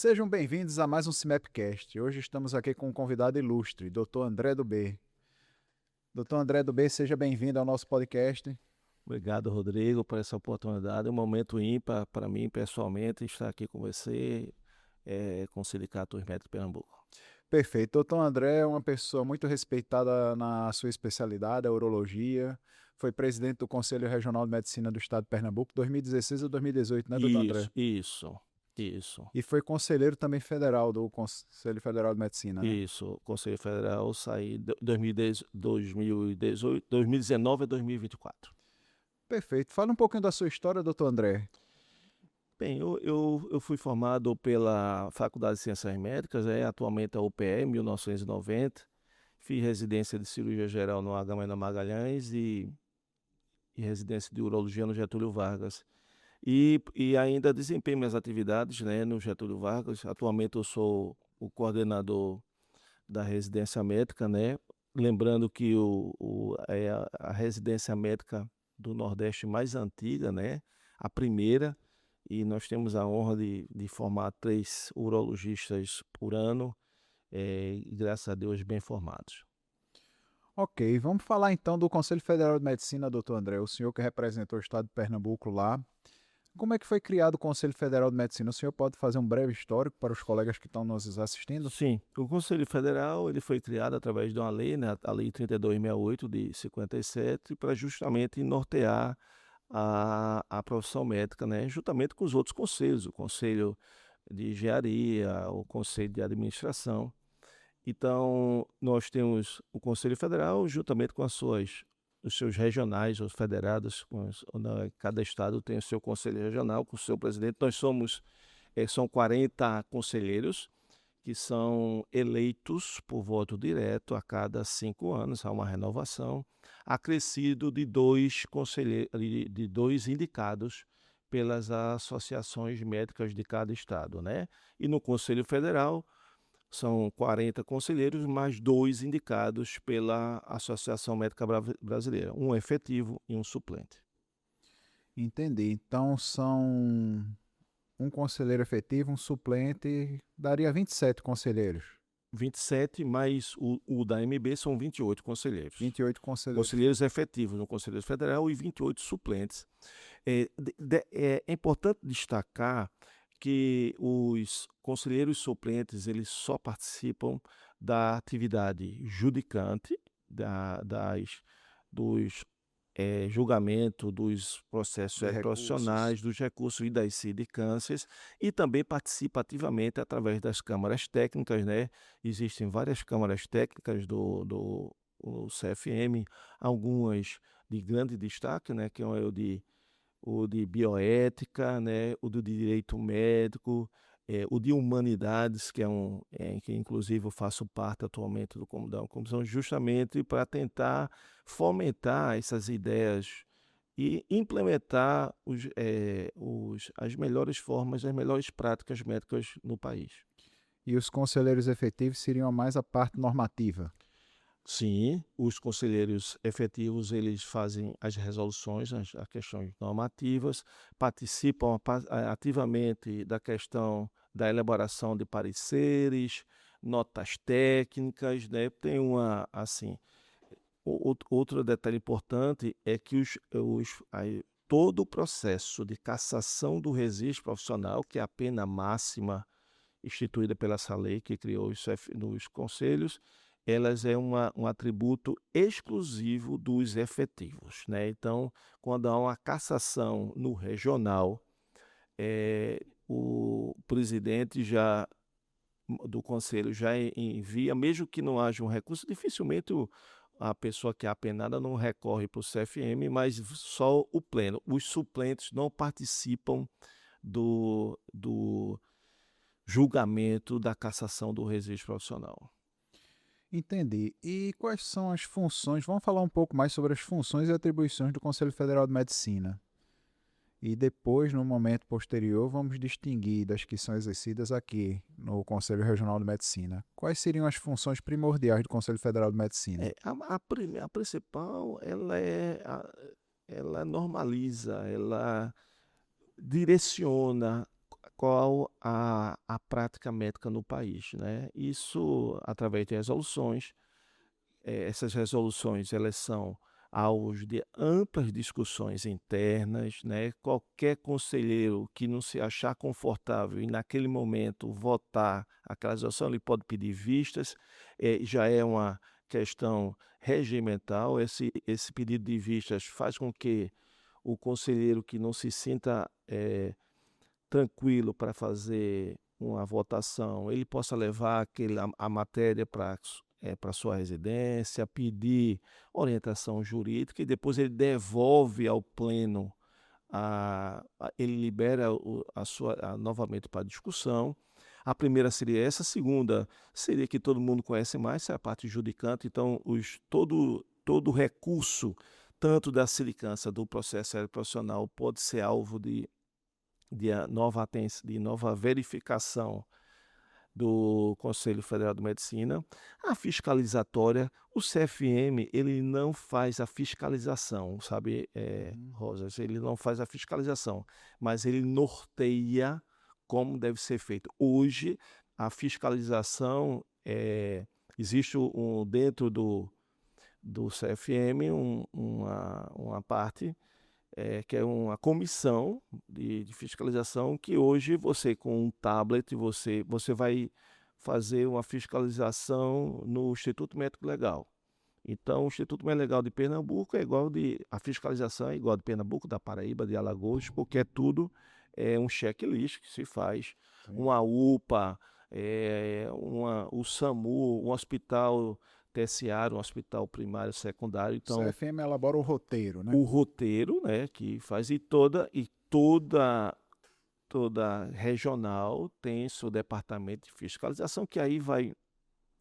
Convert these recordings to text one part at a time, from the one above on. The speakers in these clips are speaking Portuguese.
Sejam bem-vindos a mais um CIMEPcast. Hoje estamos aqui com um convidado ilustre, Dr. André do B. Dr. André do B, seja bem-vindo ao nosso podcast. Obrigado, Rodrigo, por essa oportunidade. É um momento ímpar para mim, pessoalmente, estar aqui com você, com o Sindicato dos Médicos de Pernambuco. Perfeito. Dr. André é uma pessoa muito respeitada na sua especialidade, a urologia. Foi presidente do Conselho Regional de Medicina do Estado de Pernambuco, 2016 a 2018, né, doutor André? Isso. E foi conselheiro também federal do Conselho Federal de Medicina, né? Isso, Conselho Federal, saí de 2018, 2019 a 2024. Perfeito. Fala um pouquinho da sua história, doutor André. Bem, eu fui formado pela Faculdade de Ciências Médicas, atualmente a UPE, em 1990. Fiz residência de cirurgia geral no Agamenon Magalhães e residência de urologia no Getúlio Vargas. E ainda desempenho minhas atividades, né, no Getúlio Vargas. Atualmente eu sou o coordenador da residência médica, né? Lembrando que é a residência médica do Nordeste mais antiga, né? A primeira, e nós temos a honra de formar 3 urologistas por ano, e graças a Deus bem formados. Ok, vamos falar então do Conselho Federal de Medicina, doutor André, o senhor que representou o estado de Pernambuco lá. Como é que foi criado o Conselho Federal de Medicina? O senhor pode fazer um breve histórico para os colegas que estão nos assistindo? Sim, o Conselho Federal ele foi criado através de uma lei, né, a Lei 3268 de 57, para justamente nortear a profissão médica, né, juntamente com os outros conselhos, o Conselho de Engenharia, o Conselho de Administração. Então, nós temos o Conselho Federal, juntamente com os seus regionais, os federados, cada estado tem o seu conselho regional, com o seu presidente. São 40 conselheiros, que são eleitos por voto direto a cada 5 anos, há uma renovação, acrescido de 2 conselheiros, de 2 indicados pelas associações médicas de cada estado, né? E no Conselho Federal são 40 conselheiros, mais 2 indicados pela Associação Médica Brasileira, um efetivo e um suplente. Entendi. Então são um conselheiro efetivo, um suplente, daria 27 conselheiros. 27 mais o da MB são 28 conselheiros. 28 conselheiros. Conselheiros efetivos no Conselho Federal e 28 suplentes. É importante destacar que os conselheiros suplentes eles só participam da atividade judicante, dos julgamento dos processos De recursos. profissionais, dos recursos e das sindicâncias, e também participa ativamente através das câmaras técnicas, né? Existem várias câmaras técnicas do o CFM, algumas de grande destaque, né? Que é o de bioética, né? O do direito médico, o de humanidades, que inclusive eu faço parte atualmente da comissão, justamente para tentar fomentar essas ideias e implementar as melhores formas, as melhores práticas médicas no país. E os conselheiros efetivos seriam mais a parte normativa. Sim, os conselheiros efetivos eles fazem as resoluções, as questões normativas, participam ativamente da questão da elaboração de pareceres, notas técnicas, né? Tem outro detalhe importante é que todo o processo de cassação do registro profissional, que é a pena máxima instituída pela essa lei que criou nos conselhos, elas é um atributo exclusivo dos efetivos, né? Então, quando há uma cassação no regional, o presidente do conselho já envia, mesmo que não haja um recurso, dificilmente a pessoa que é apenada não recorre para o CFM, mas só o pleno. Os suplentes não participam do julgamento da cassação do registro profissional. Entendi. E quais são as funções? Vamos falar um pouco mais sobre as funções e atribuições do Conselho Federal de Medicina. E depois, no momento posterior, vamos distinguir das que são exercidas aqui no Conselho Regional de Medicina. Quais seriam as funções primordiais do Conselho Federal de Medicina? A principal, ela normaliza, ela direciona qual a prática médica no país, né? Isso através de resoluções. Essas resoluções elas são alvos de amplas discussões internas, né? Qualquer conselheiro que não se achar confortável e naquele momento votar aquela resolução, ele pode pedir vistas, já é uma questão regimental. Esse pedido de vistas faz com que o conselheiro que não se sinta tranquilo para fazer uma votação, ele possa levar a matéria para sua residência, pedir orientação jurídica e depois ele devolve ao pleno, ele libera novamente para discussão. A primeira seria essa, a segunda seria que todo mundo conhece mais, é a parte judicante, então todo recurso, tanto da sindicância do processo profissional, pode ser alvo de nova verificação do Conselho Federal de Medicina. A fiscalizatória, o CFM, ele não faz a fiscalização, sabe, Rosas? Ele não faz a fiscalização, mas ele norteia como deve ser feito. Hoje, a fiscalização, existe dentro do CFM uma parte que é uma comissão de fiscalização que hoje você, com um tablet, você vai fazer uma fiscalização no Instituto Médico Legal. Então, o Instituto Médico Legal de Pernambuco a fiscalização é igual de Pernambuco, da Paraíba, de Alagoas, porque é tudo um checklist que se faz, uma UPA, o SAMU, um hospital terciário, um hospital primário, secundário. Então, O CFM elabora o roteiro, né? o roteiro, né, que faz toda regional tem seu departamento de fiscalização, que aí vai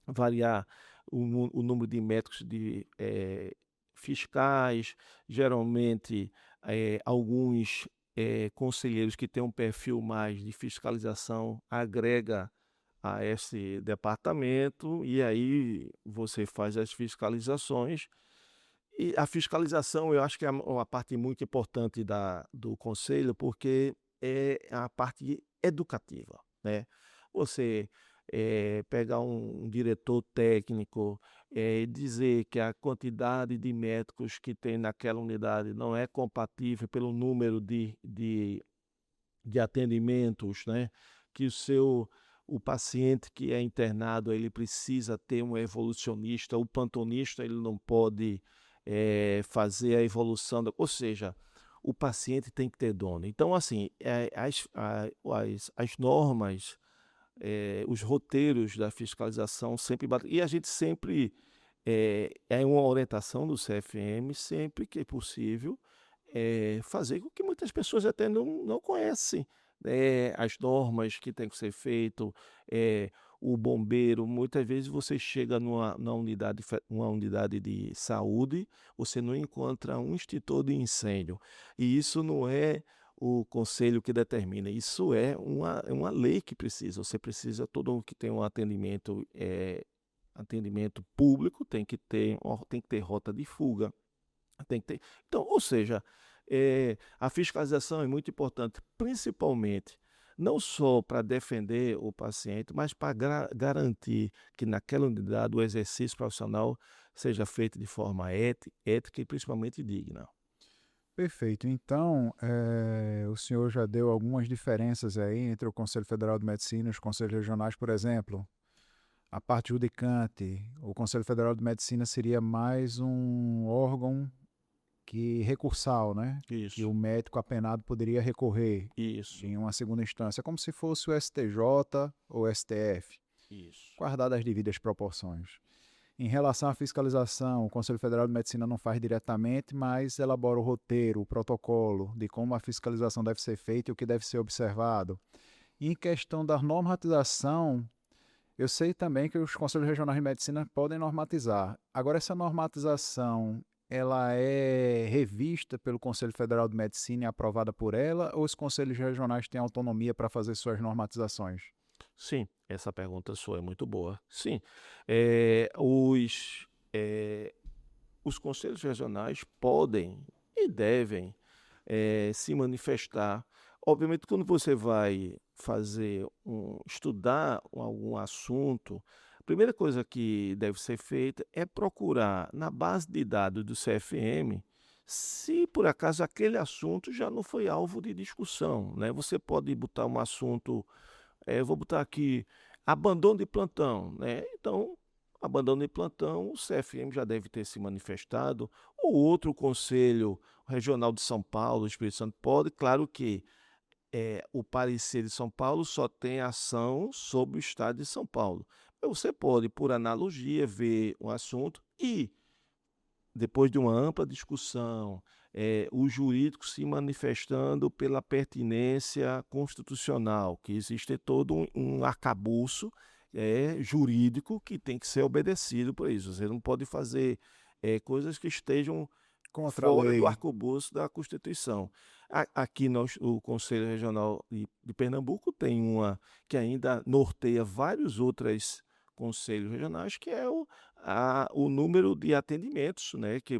variar o número de médicos fiscais, geralmente alguns conselheiros que têm um perfil mais de fiscalização agrega a esse departamento e aí você faz as fiscalizações. E a fiscalização, eu acho que é uma parte muito importante do conselho, porque é a parte educativa, né? Você pegar um diretor técnico, dizer que a quantidade de médicos que tem naquela unidade não é compatível pelo número de atendimentos, né? Que o paciente que é internado, ele precisa ter um evolucionista, o plantonista ele não pode fazer a evolução, ou seja, o paciente tem que ter dono. Então, assim, as normas, os roteiros da fiscalização sempre batem, e a gente sempre, é uma orientação do CFM, sempre que é possível, fazer com que muitas pessoas até não conhecem as normas que tem que ser feito, o bombeiro, muitas vezes você chega uma unidade de saúde, você não encontra um extintor de incêndio, e isso não é o conselho que determina, isso é uma lei que precisa, você precisa, todo mundo que tem um atendimento público tem que ter rota de fuga, tem que ter. Então, ou seja, a fiscalização é muito importante, principalmente não só para defender o paciente, mas para garantir que naquela unidade o exercício profissional seja feito de forma ética e principalmente digna. Perfeito. Então, o senhor já deu algumas diferenças aí entre o Conselho Federal de Medicina e os conselhos regionais, por exemplo. A parte judicante, o Conselho Federal de Medicina seria mais um órgão recursal, né? Que Isso, o médico apenado poderia recorrer isso, em uma segunda instância, como se fosse o STJ ou o STF, isso. guardadas as devidas proporções. Em relação à fiscalização, o Conselho Federal de Medicina não faz diretamente, mas elabora o roteiro, o protocolo de como a fiscalização deve ser feita e o que deve ser observado. E em questão da normatização, eu sei também que os conselhos regionais de medicina podem normatizar. Agora, essa normatização, ela é revista pelo Conselho Federal de Medicina e aprovada por ela, ou os conselhos regionais têm autonomia para fazer suas normatizações? Sim, essa pergunta sua é muito boa. Sim, eh, os, eh, os conselhos regionais podem e devem se manifestar Obviamente, quando você vai estudar algum assunto, a primeira coisa que deve ser feita é procurar na base de dados do CFM, se por acaso aquele assunto já não foi alvo de discussão, né. Você pode botar um assunto, eu vou botar aqui, abandono de plantão, né, então, abandono de plantão, o CFM já deve ter se manifestado, ou outro conselho regional de São Paulo, Espírito Santo pode, claro que o parecer de São Paulo só tem ação sobre o estado de São Paulo. Mas você pode, por analogia, ver um assunto e, depois de uma ampla discussão, o jurídico se manifestando pela pertinência constitucional, que existe todo um arcabouço jurídico que tem que ser obedecido por isso. Você não pode fazer coisas que estejam Contra a fora do lei. arcabouço da Constituição. Aqui nós, o Conselho Regional de Pernambuco tem uma que ainda norteia vários outros conselhos regionais, que é o número de atendimentos, né, que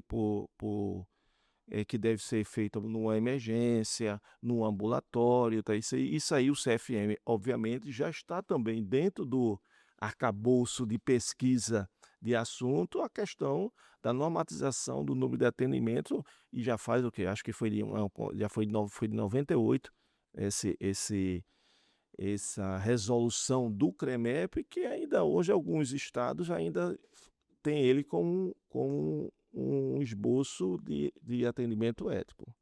deve ser feito numa emergência, num ambulatório, tá? Isso aí o CFM, obviamente, já está também dentro do arcabouço de pesquisa de assunto, a questão da normatização do número de atendimento, e já faz o quê? Acho que foi de 98 essa resolução do CREMEP, que ainda hoje alguns estados ainda têm ele como um esboço de atendimento ético.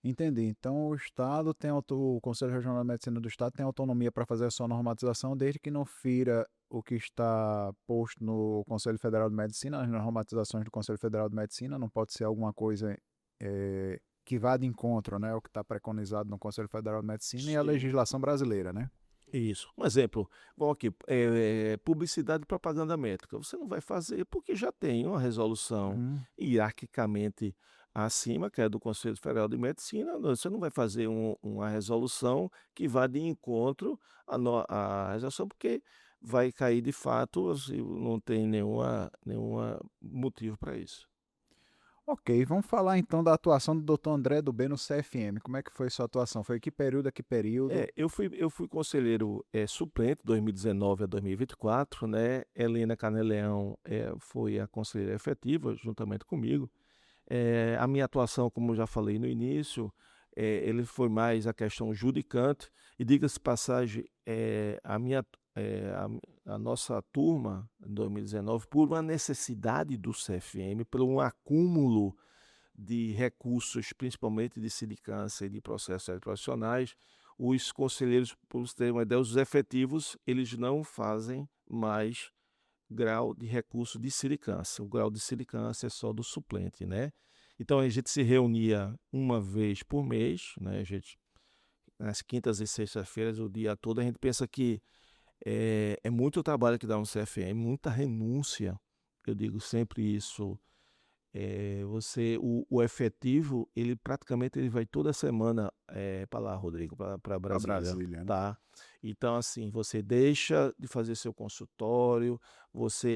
Entendi. Então o Estado tem o Conselho Regional de Medicina do Estado tem autonomia para fazer a sua normatização, desde que não fira o que está posto no Conselho Federal de Medicina, as normatizações do Conselho Federal de Medicina, não pode ser alguma coisa que vá de encontro, né, o que está preconizado no Conselho Federal de Medicina e a Sim. legislação brasileira, né? Isso. Um exemplo, vamos aqui, publicidade e propaganda médica. Você não vai fazer porque já tem uma resolução Uhum. hierarquicamente acima, que é do Conselho Federal de Medicina. Você não vai fazer uma resolução que vá de encontro à resolução, porque vai cair de fato, assim, não tem nenhuma motivo para isso. Ok, vamos falar então da atuação do Dr. André do B no CFM. Como é que foi sua atuação? Foi que período a que período? Eu fui conselheiro suplente 2019 a 2024, né? Helena Caneleão foi a conselheira efetiva juntamente comigo. A minha atuação, como eu já falei no início, ele foi mais a questão judicante. E diga-se de passagem, a nossa turma, em 2019, por uma necessidade do CFM, por um acúmulo de recursos, principalmente de sindicância e de processos profissionais, os conselheiros, por você ter uma ideia, os efetivos, eles não fazem mais grau de recurso de sindicância. O grau de sindicância é só do suplente, né? Então a gente se reunia uma vez por mês, né? A gente, nas quintas e sextas-feiras, o dia todo, a gente pensa que é muito trabalho que dá um CFM, muita renúncia. Eu digo sempre isso. O efetivo, ele praticamente ele vai toda semana para lá, Rodrigo, para Para Brasília, Brasília, né? tá? Então, assim, você deixa de fazer seu consultório,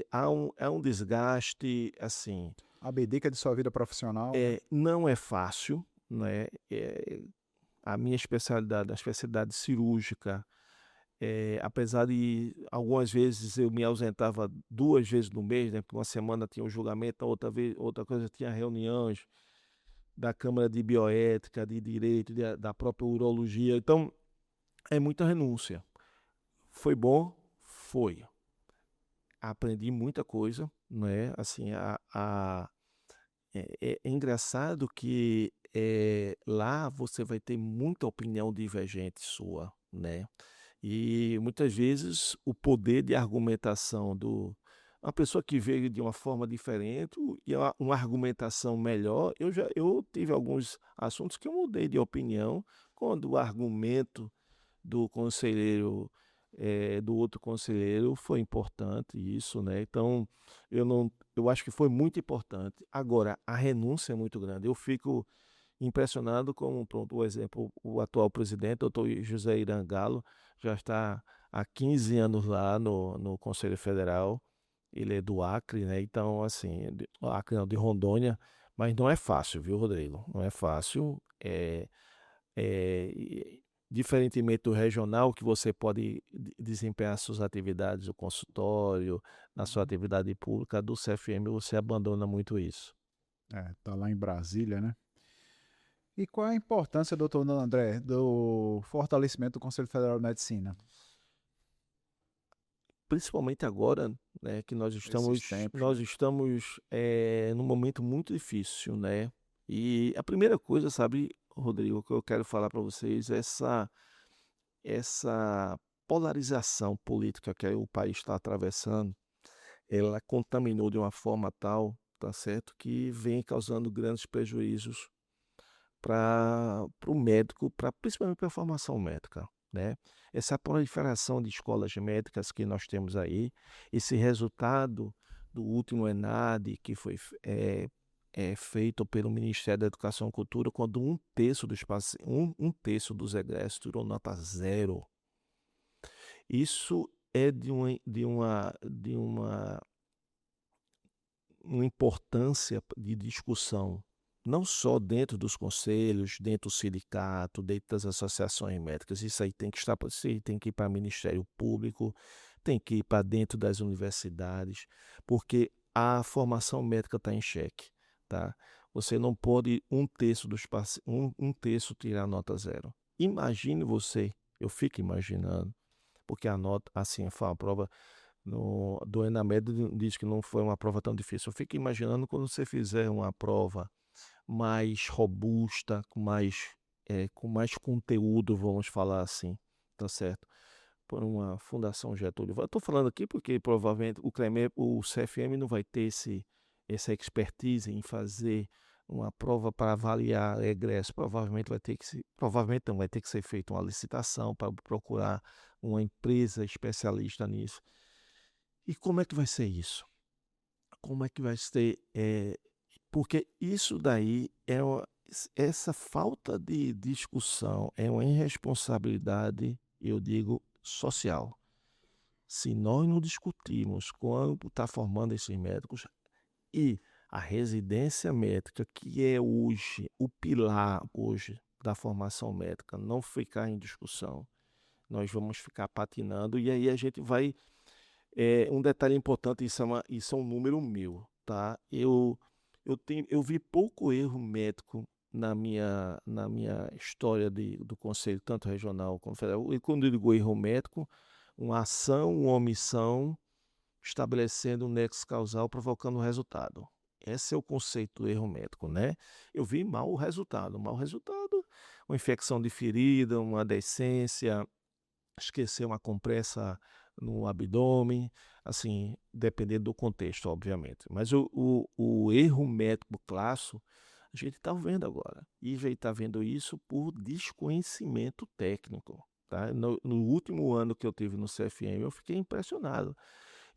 há um desgaste, assim, Abdica de sua vida profissional, né? não é fácil, né? A minha especialidade, a especialidade cirúrgica, apesar de algumas vezes eu me ausentava 2 vezes no mês, né, porque uma semana tinha um julgamento, outra coisa tinha reuniões da Câmara de Bioética, de Direito, da própria urologia, então é muita renúncia. Foi bom? Foi. Aprendi muita coisa, né, assim, é engraçado que, lá você vai ter muita opinião divergente sua, né. E muitas vezes o poder de argumentação do uma pessoa que vê de uma forma diferente e uma argumentação melhor, eu tive alguns assuntos que eu mudei de opinião quando o argumento do conselheiro, do outro conselheiro foi importante isso, né, então eu acho que foi muito importante. Agora, a renúncia é muito grande, eu fico impressionado com, pronto, o exemplo, o atual presidente, doutor José Irangalo, já está há 15 anos lá no Conselho Federal, ele é do Acre, né? Então, assim, Acre não, de Rondônia, mas não é fácil, viu, Rodrigo? Não é fácil. Diferentemente do regional, que você pode desempenhar suas atividades no consultório, na sua atividade pública, do CFM você abandona muito isso. Tá lá em Brasília, né? E qual a importância, doutor André, do fortalecimento do Conselho Federal de Medicina Principalmente agora, né, que nesses tempos, nós né? estamos num momento muito difícil, né? E a primeira coisa, sabe, Rodrigo, que eu quero falar para vocês, é essa polarização política que o país está atravessando, ela contaminou de uma forma tal, tá certo, que vem causando grandes prejuízos para o médico, principalmente para a formação médica, né? Essa proliferação de escolas médicas que nós temos aí, esse resultado do último ENAD que foi feito pelo Ministério da Educação e Cultura, quando um terço dos egressos tirou nota zero. Isso é uma importância de discussão, não só dentro dos conselhos, dentro do sindicato, dentro das associações médicas. Isso aí tem que estar, isso aí tem que ir para o Ministério Público, tem que ir para dentro das universidades, porque a formação médica está em xeque, tá? Você não pode um terço tirar nota zero. Imagine você, eu fico imaginando, porque a nota, assim, foi uma prova do Enamed diz que não foi uma prova tão difícil. Eu fico imaginando quando você fizer uma prova mais robusta, com mais conteúdo, vamos falar assim, tá certo? Por uma Fundação Getúlio. Eu estou falando aqui porque provavelmente o CFM não vai ter essa expertise em fazer uma prova para avaliar egresso. Provavelmente não vai ter que ser feita uma licitação para procurar uma empresa especialista nisso. E como é que vai ser isso? Como é que vai ser? Porque isso daí essa falta de discussão é uma irresponsabilidade, eu digo, social. Se nós não discutirmos quando está formando esses médicos e a residência médica, que é hoje o pilar hoje da formação médica, não ficar em discussão, nós vamos ficar patinando e aí a gente vai um detalhe importante, isso é um número meu, tá? Eu vi pouco erro médico na minha história do Conselho, tanto regional como federal. E quando eu digo erro médico, uma ação, uma omissão, estabelecendo um nexo causal, provocando um resultado. Esse é o conceito do erro médico, né? Eu vi mau resultado. Mau resultado, uma infecção de ferida, uma decência, esquecer uma compressa no abdômen, assim, dependendo do contexto, obviamente. Mas o erro médico clássico, a gente está vendo agora. E a gente está vendo isso por desconhecimento técnico. Tá? No último ano que eu tive no CFM, eu fiquei impressionado.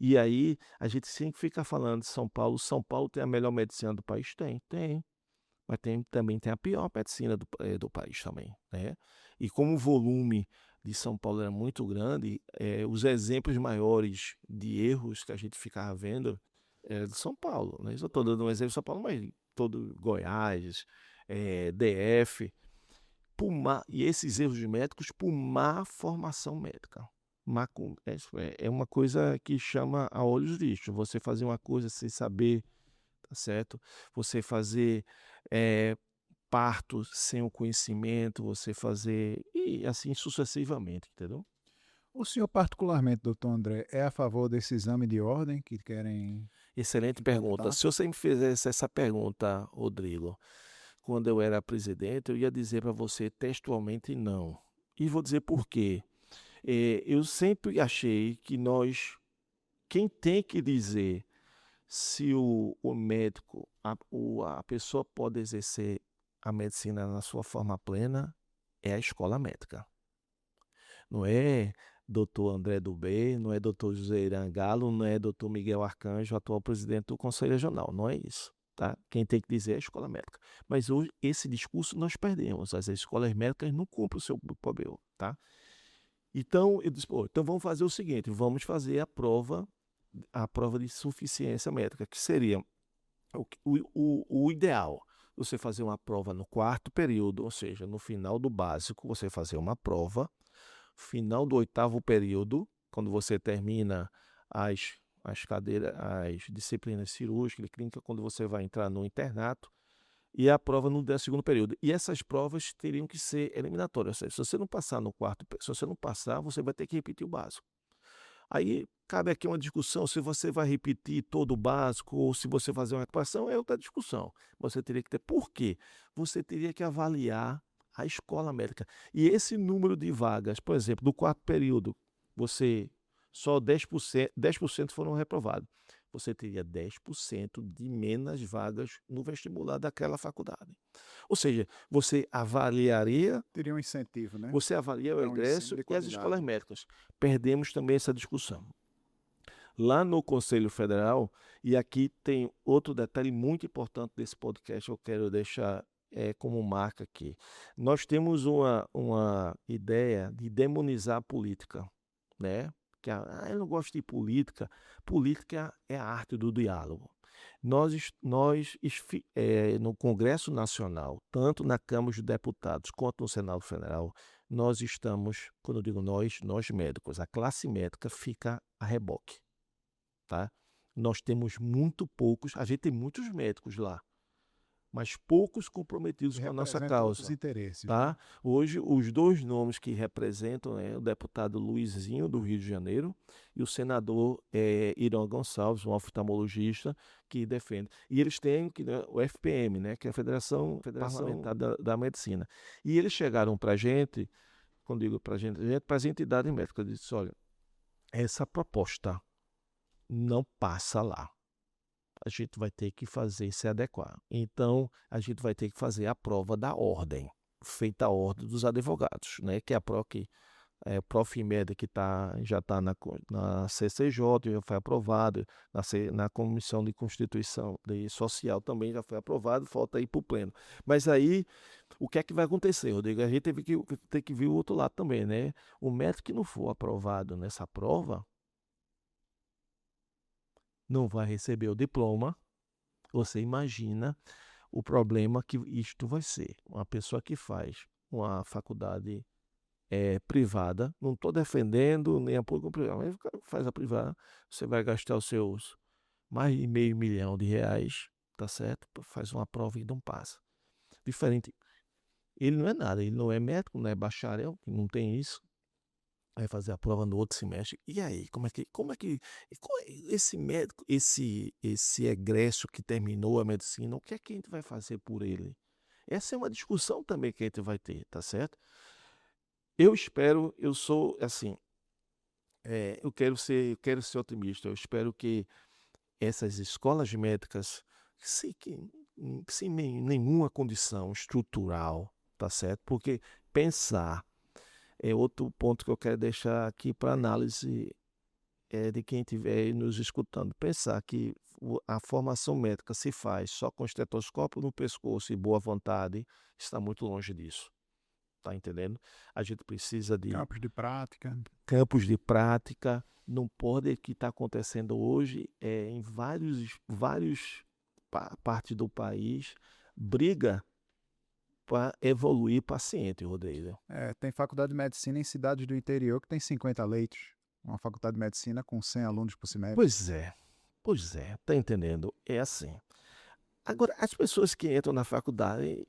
E aí, a gente sempre fica falando de São Paulo. São Paulo tem a melhor medicina do país? Tem. Mas também tem a pior medicina do país também, né? E como o volume de São Paulo era muito grande, os exemplos maiores de erros que a gente ficava vendo é de São Paulo, né? Eu estou dando um exemplo de São Paulo, mas todo Goiás, DF, e esses erros de médicos por má formação médica. É uma coisa que chama a olhos vistos. Você fazer uma coisa sem saber, tá certo? Você fazer é, parto sem o conhecimento, você fazer. E assim sucessivamente, entendeu? O senhor, particularmente, doutor André, é a favor desse exame de ordem que querem Excelente pergunta. implantar? Se você me fizesse essa pergunta, Rodrigo, quando eu era presidente, eu ia dizer para você textualmente não. E vou dizer por quê. Eu sempre achei que quem tem que dizer se o médico, a pessoa pode exercer a medicina na sua forma plena, é a escola médica. Não é doutor André Dubé, não é doutor José Irã Galo, não é doutor Miguel Arcanjo, atual presidente do Conselho Regional, não é isso. Tá? Quem tem que dizer é a escola médica. Mas hoje esse discurso nós perdemos. As escolas médicas não cumprem o seu papel. Tá? Então, eu disse, então vamos fazer o seguinte, vamos fazer a prova de suficiência médica, que seria o ideal. você fazer uma prova no quarto período, ou seja, no final do básico, você fazer uma prova, final do oitavo período, quando você termina as cadeiras, as disciplinas cirúrgicas e clínicas, quando você vai entrar no internato, e a prova no 12º período. E essas provas teriam que ser eliminatórias. Ou seja, se você não passar no quarto, se você não passar, você vai ter que repetir o básico. Aí cabe aqui uma discussão se você vai repetir todo o básico ou se você fazer uma recuperação, é outra discussão. Você teria que ter. Por quê? Você teria que avaliar a escola médica. E esse número de vagas, por exemplo, do quarto período, você só 10% foram reprovados. Você teria 10% de menos vagas no vestibular daquela faculdade. Ou seja, você avaliaria, Teria um incentivo, né? você avalia o É um ensino egresso de e as escolas qualidade. médicas. Perdemos também essa discussão. Lá no Conselho Federal, e aqui tem outro detalhe muito importante desse podcast que eu quero deixar como marca aqui. Nós temos uma ideia de demonizar a política, né? Eu não gosto de política. Política é a arte do diálogo. No Congresso Nacional, tanto na Câmara dos Deputados quanto no Senado Federal, nós estamos, quando eu digo nós médicos, a classe médica fica a reboque. Tá? Nós temos muito poucos, a gente tem muitos médicos lá, mas poucos comprometidos Que com a nossa representa outros causa. interesses, né? Tá? Hoje, os dois nomes que representam o deputado Luizinho, do Rio de Janeiro, e o senador Irão Gonçalves, um oftalmologista, que defende. E eles têm o FPM, né, que é a Federação Parlamentar da Medicina. E eles chegaram para a gente, quando digo para a gente, para as entidades médicas, disse: olha, essa proposta não passa lá. A gente vai ter que fazer se adequar. Então, a gente vai ter que fazer a prova da ordem, feita a ordem dos advogados, né? Que é a Profimed, que já está na CCJ, já foi aprovado, na Comissão de Constituição e Social também já foi aprovado, falta ir para o pleno. Mas aí, o que é que vai acontecer, Rodrigo? A gente tem que ver o outro lado também, né? O médico que não for aprovado nessa prova não vai receber o diploma. Você imagina o problema que isto vai ser. Uma pessoa que faz uma faculdade privada, não estou defendendo nem a pública privada, mas faz a privada, você vai gastar os seus mais de R$500.000, tá certo? Faz uma prova e não passa. Diferente. Ele não é nada, ele não é médico, não é bacharel, não tem isso. Vai fazer a prova no outro semestre. E aí, qual é esse médico, esse egresso que terminou a medicina, o que é que a gente vai fazer por ele? Essa é uma discussão também que a gente vai ter, tá certo? Eu sou assim, eu quero ser otimista. Eu espero que essas escolas médicas, sem nenhuma condição estrutural, tá certo? Porque pensar é outro ponto que eu quero deixar aqui para análise de quem estiver nos escutando. Pensar que a formação médica se faz só com estetoscópio no pescoço e boa vontade, está muito longe disso. Tá entendendo? A gente precisa de Campos de prática. campos de prática. Não pode o que está acontecendo hoje em vários partes do país, briga para evoluir paciente, Rodrigo. Tem faculdade de medicina em cidades do interior que tem 50 leitos. Uma faculdade de medicina com 100 alunos por semestre. Pois é, tá entendendo? É assim. Agora, as pessoas que entram na faculdade,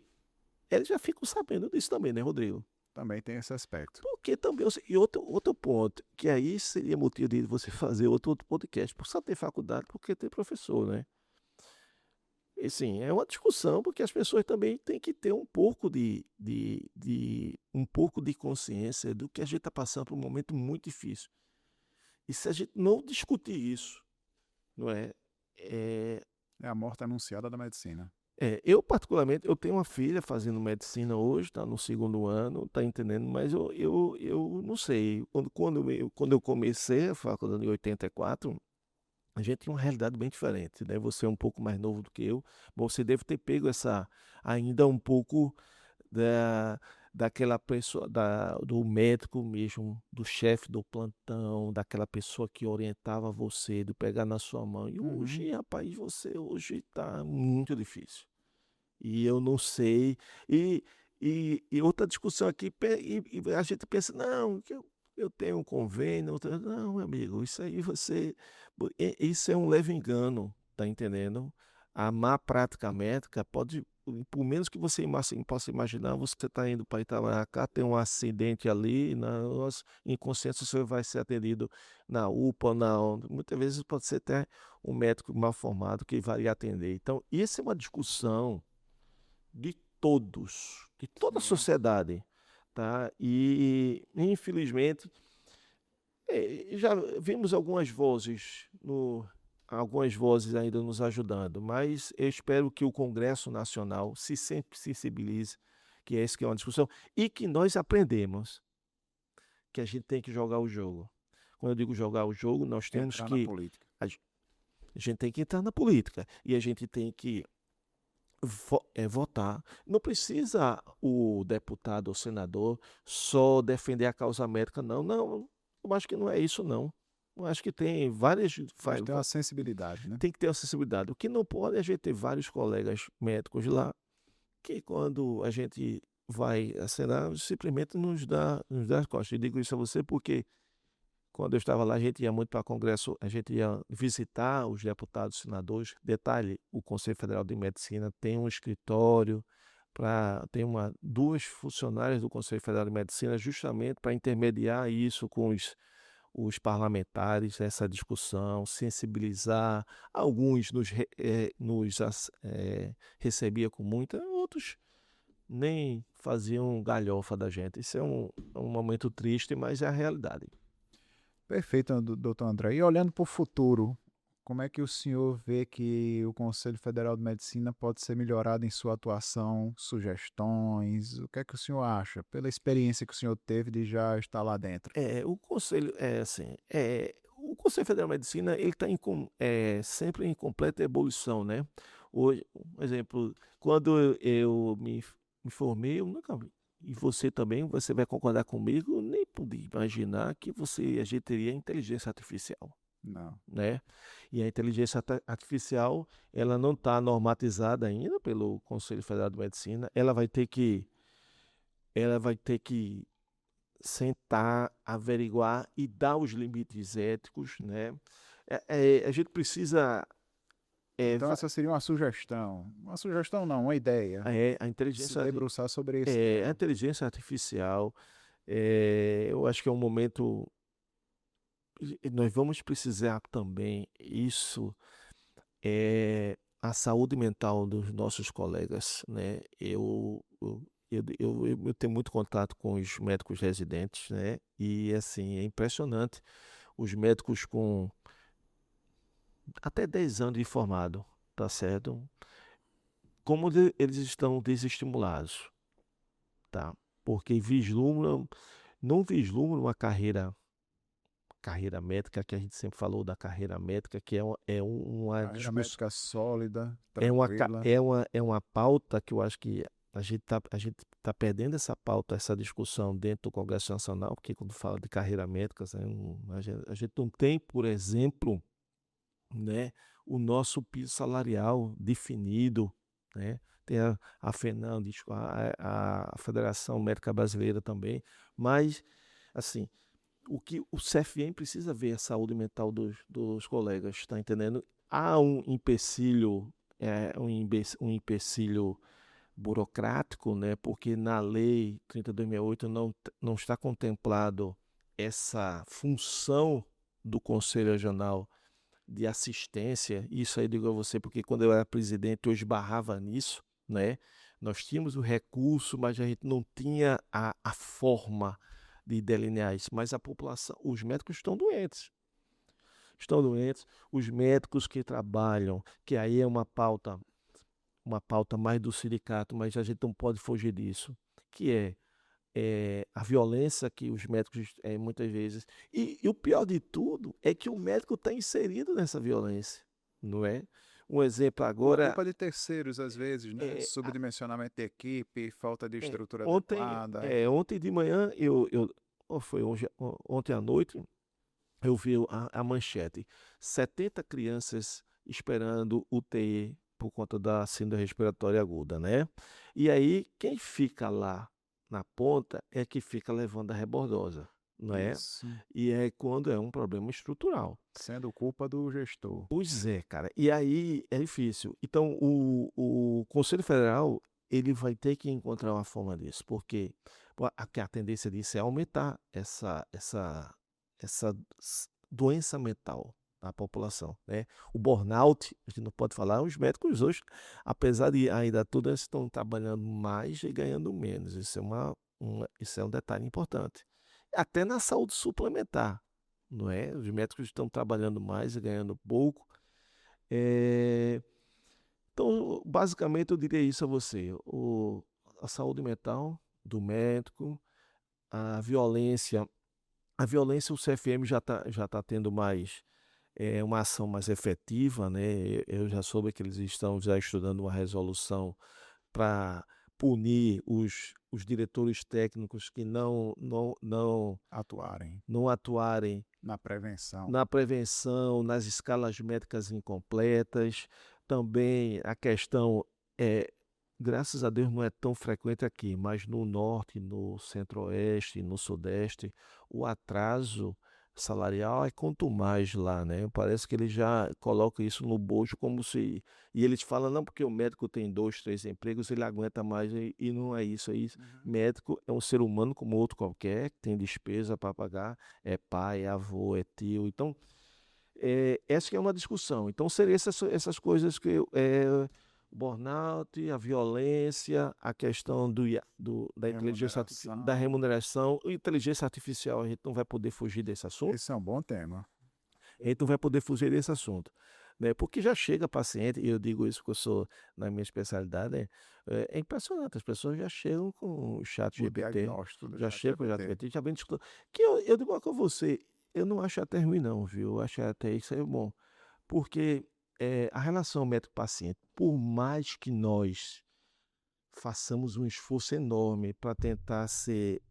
elas já ficam sabendo disso também, né, Rodrigo? Também tem esse aspecto. Porque também, e outro ponto, que aí seria motivo de você fazer outro podcast, por só ter faculdade, porque ter professor, né? E sim, é uma discussão, porque as pessoas também têm que ter um pouco um pouco de consciência do que a gente está passando por um momento muito difícil. E se a gente não discutir isso, não é? É a morte anunciada da medicina. Eu particularmente, eu tenho uma filha fazendo medicina hoje, está no 2º ano, tá entendendo? Mas eu não sei. Quando eu comecei a faculdade em 84, a gente tinha uma realidade bem diferente, né? Você é um pouco mais novo do que eu, mas você deve ter pego ainda um pouco da, daquela pessoa, do médico mesmo, do chefe do plantão, daquela pessoa que orientava você, de pegar na sua mão. E hoje, rapaz, hoje está muito difícil. E eu não sei. E, e outra discussão aqui, e a gente pensa, não, que eu tenho um convênio. Não, meu amigo, isso aí isso é um leve engano, tá entendendo? A má prática médica pode, por menos que você possa imaginar, você está indo para Itamaracá, tem um acidente ali, inconsciente você vai ser atendido na UPA, muitas vezes pode ser até um médico mal formado que vai lhe atender. Então, isso é uma discussão de todos, de toda a Sim. sociedade, tá? E, infelizmente, já vimos algumas vozes ainda nos ajudando, mas eu espero que o Congresso Nacional se sempre sensibilize, que é isso que é uma discussão, e que nós aprendemos que a gente tem que jogar o jogo. Quando eu digo jogar o jogo, nós temos Entrar na que política. a gente tem que entrar na política e a gente tem que votar. Não precisa o deputado ou senador só defender a causa médica, não. Não, eu acho que não é isso, não. Eu acho que tem várias. Mas tem uma sensibilidade, né? Tem que ter acessibilidade. O que não pode é a gente ter vários colegas médicos lá que, quando a gente vai assinar, simplesmente nos dá as costas. Eu digo isso a você porque, quando eu estava lá, a gente ia muito para congresso, a gente ia visitar os deputados, senadores. Detalhe, o Conselho Federal de Medicina tem um escritório, tem duas funcionárias do Conselho Federal de Medicina justamente para intermediar isso com os parlamentares, essa discussão, sensibilizar. Alguns recebia com muita, outros nem faziam galhofa da gente. Isso é um momento triste, mas é a realidade. Perfeito, doutor André. E olhando para o futuro, como é que o senhor vê que o Conselho Federal de Medicina pode ser melhorado em sua atuação, sugestões? O que é que o senhor acha, pela experiência que o senhor teve de já estar lá dentro? O conselho é assim, o Conselho Federal de Medicina ele está sempre em completa ebulição, né? Hoje, um exemplo, quando eu me formei, eu nunca vi. E você também, você vai concordar comigo, eu nem podia imaginar que a gente teria inteligência artificial, Não. né? E a inteligência artificial, ela não está normatizada ainda pelo Conselho Federal de Medicina. Ela vai ter que sentar, averiguar e dar os limites éticos, né? A gente precisa. é, Então va- essa seria uma sugestão. Uma sugestão não, uma ideia. a Se inteligência, debruçar sobre esse a tema. inteligência artificial, eu acho que é um momento. Nós vamos precisar também isso. A saúde mental dos nossos colegas, né? Eu tenho muito contato com os médicos residentes, né? E assim, é impressionante. Os médicos com até 10 anos de formado, tá certo? Como eles estão desestimulados, tá? Porque não vislumbram uma carreira médica, que a gente sempre falou da carreira médica, que uma Carreira discussão, médica sólida, é tranquila. uma, é uma pauta que eu acho que a gente tá perdendo essa pauta, essa discussão dentro do Congresso Nacional, porque quando fala de carreira médica, né, a gente não tem, por exemplo, né, o nosso piso salarial definido, né? Tem a FENAM, a Federação Médica Brasileira também, mas, assim, o que o CFM precisa ver é a saúde mental dos colegas, está entendendo? Há um empecilho burocrático, né? Porque na lei 3268 não está contemplado essa função do Conselho Regional de assistência. Isso aí eu digo a você porque, quando eu era presidente, eu esbarrava nisso, né? Nós tínhamos o recurso, mas a gente não tinha a forma de delinear isso. Mas a população, os médicos estão doentes, os médicos que trabalham, que aí é uma pauta mais do sindicato, mas a gente não pode fugir disso, que a violência que os médicos, muitas vezes. E o pior de tudo é que o médico está inserido nessa violência, não é? Um exemplo Por agora. culpa de terceiros, às vezes, né? é, a- Subdimensionamento de equipe, falta de estrutura ontem, adequada. ontem de manhã, ou foi ontem à noite, eu vi a manchete: 70 crianças esperando UTI por conta da síndrome respiratória aguda, né? E aí, quem fica lá na ponta é que fica levando a rebordosa, não é? Isso E é quando é um problema estrutural. sendo culpa do gestor. Pois é, cara. E aí é difícil. Então, o Conselho Federal, ele vai ter que encontrar uma forma disso, porque a tendência disso é aumentar essa doença mental na população, né? O burnout, a gente não pode falar, os médicos hoje, apesar de ainda tudo, eles estão trabalhando mais e ganhando menos. Isso é um detalhe importante. Até na saúde suplementar, não é? Os médicos estão trabalhando mais e ganhando pouco. Eh, então, basicamente, eu diria isso a você: a saúde mental do médico, a violência. A violência, o CFM já tá tendo mais, uma ação mais efetiva, né? Eu já soube que eles estão já estudando uma resolução para punir os diretores técnicos que Atuarem não atuarem na prevenção. na prevenção, nas escalas médicas incompletas. Também a questão é, graças a Deus não é tão frequente aqui, mas no norte, no centro-oeste, no sudeste, o atraso salarial é quanto mais lá, né? Parece que eles já colocam isso no bojo como se... E eles falam, não, porque o médico tem 2, 3 empregos, ele aguenta mais, e não é isso. Uhum. Médico é um ser humano como outro qualquer, que tem despesa para pagar, é pai, é avô, é tio. Então, essa que é uma discussão. Então, seriam essas coisas que o burnout, a violência, a questão da inteligência da Remuneração. remuneração. A inteligência artificial, a gente não vai poder fugir desse assunto. Esse é um bom tema. A gente não vai poder fugir desse assunto. Né? Porque já chega paciente, e eu digo isso porque eu sou na minha especialidade, é impressionante, as pessoas já chegam com o chat O GPT, diagnóstico do já chegam com o chat ChatGPT. GPT, já vem discutindo. Que eu digo uma coisa a você, eu não acho até ruim não, viu? Eu acho até isso é bom. Porque a relação médico-paciente, por mais que nós façamos um esforço enorme para tentar ser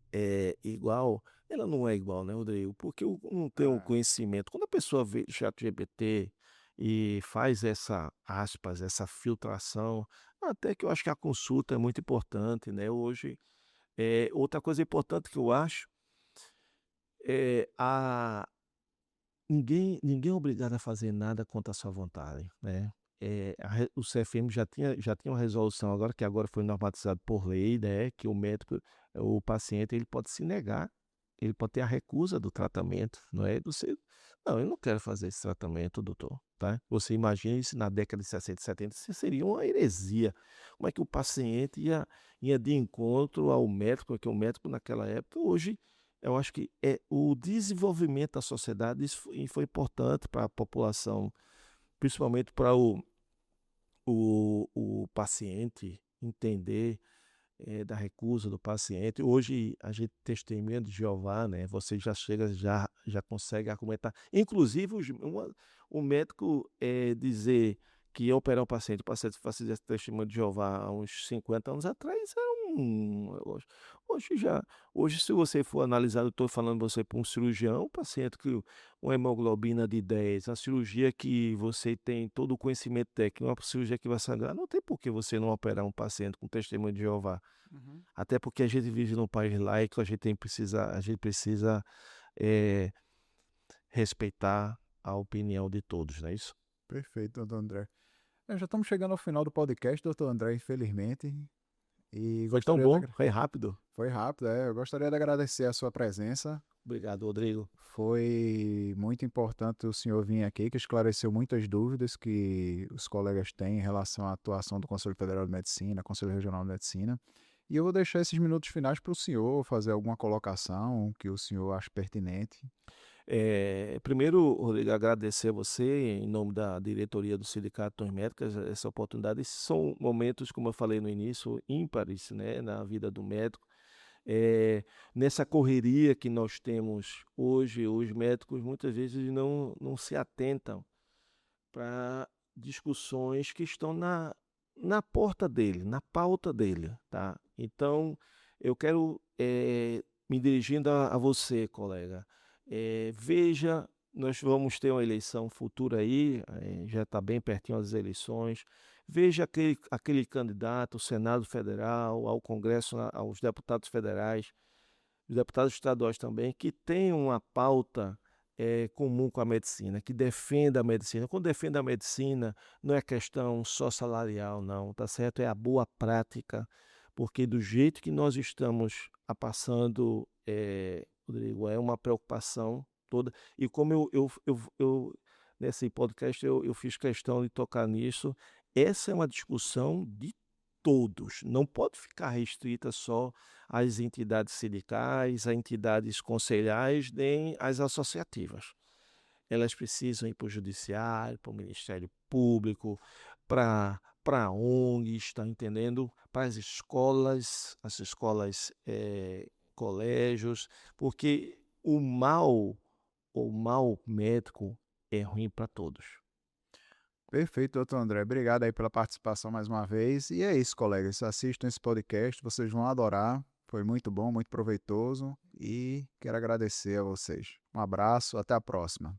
igual, ela não é igual, né, Rodrigo? Porque eu não tenho um É, conhecimento. Quando a pessoa vê o ChatGPT e faz essa, aspas, essa filtração, até que eu acho que a consulta é muito importante, né? Hoje, outra coisa importante que eu acho é ninguém é obrigado a fazer nada contra a sua vontade, né. O CFM já tinha uma resolução agora, que agora foi normatizado por lei, né, que o paciente, ele pode se negar, ele pode ter a recusa do tratamento, não é. Você: "Não, eu não quero fazer esse tratamento, doutor", tá. Você imagina isso na década de 60 e 70, isso seria uma heresia. Como é que o paciente ia de encontro ao médico, porque o médico naquela época, hoje eu acho que o desenvolvimento da sociedade, isso foi importante para a população, principalmente para o paciente entender, da recusa do paciente. Hoje a gente testemunha de Jeová, né, você já chega, já consegue argumentar. Inclusive o médico, dizer que ia operar o paciente fazia testemunho de Jeová há uns 50 anos atrás, hoje já hoje, se você for analisar, eu estou falando você para um cirurgião, um paciente que uma hemoglobina de 10, uma cirurgia que você tem todo o conhecimento técnico, uma cirurgia que vai sangrar, não tem por que você não operar um paciente com testemunho de Jeová. uhum. Até porque a gente vive num país laico, a gente precisa, eh, respeitar a opinião de todos, não é isso? Perfeito, doutor André. Já estamos chegando ao final do podcast, doutor André, infelizmente. E Foi tão gostaria de... bom, foi rápido. Foi rápido, é. Eu gostaria de agradecer a sua presença. Obrigado, Rodrigo. Foi muito importante o senhor vir aqui, que esclareceu muitas dúvidas que os colegas têm em relação à atuação do Conselho Federal de Medicina, Conselho Regional de Medicina. E eu vou deixar esses minutos finais para o senhor fazer alguma colocação que o senhor ache pertinente. Primeiro, Rodrigo, agradecer a você, em nome da diretoria do Sindicato dos Médicos, essa oportunidade. Esses são momentos, como eu falei no início, ímpares, né, na vida do médico. Nessa correria que nós temos hoje, os médicos muitas vezes não se atentam para discussões que estão na porta dele, na pauta dele, tá? Então, eu quero, me dirigindo a você, colega, veja nós vamos ter uma eleição futura aí, já está bem pertinho as eleições. Veja aquele candidato ao Senado Federal, ao Congresso, aos deputados federais, os deputados estaduais também, que tem uma pauta comum com a medicina, que defenda a medicina. Quando defende a medicina, não é questão só salarial, não, tá certo? É a boa prática, porque do jeito que nós estamos passando, Rodrigo, é uma preocupação toda. E como nesse podcast, eu fiz questão de tocar nisso, essa é uma discussão de todos, não pode ficar restrita só às entidades sindicais, a entidades conselhais, nem às associativas. Elas precisam ir para o judiciário, para o Ministério Público, para ONGs, está entendendo? Para as escolas, colégios, porque o mal médico é ruim para todos. Perfeito, doutor André. Obrigado aí pela participação mais uma vez. E é isso, colegas. Assistam esse podcast, vocês vão adorar. Foi muito bom, muito proveitoso e quero agradecer a vocês. Um abraço, até a próxima.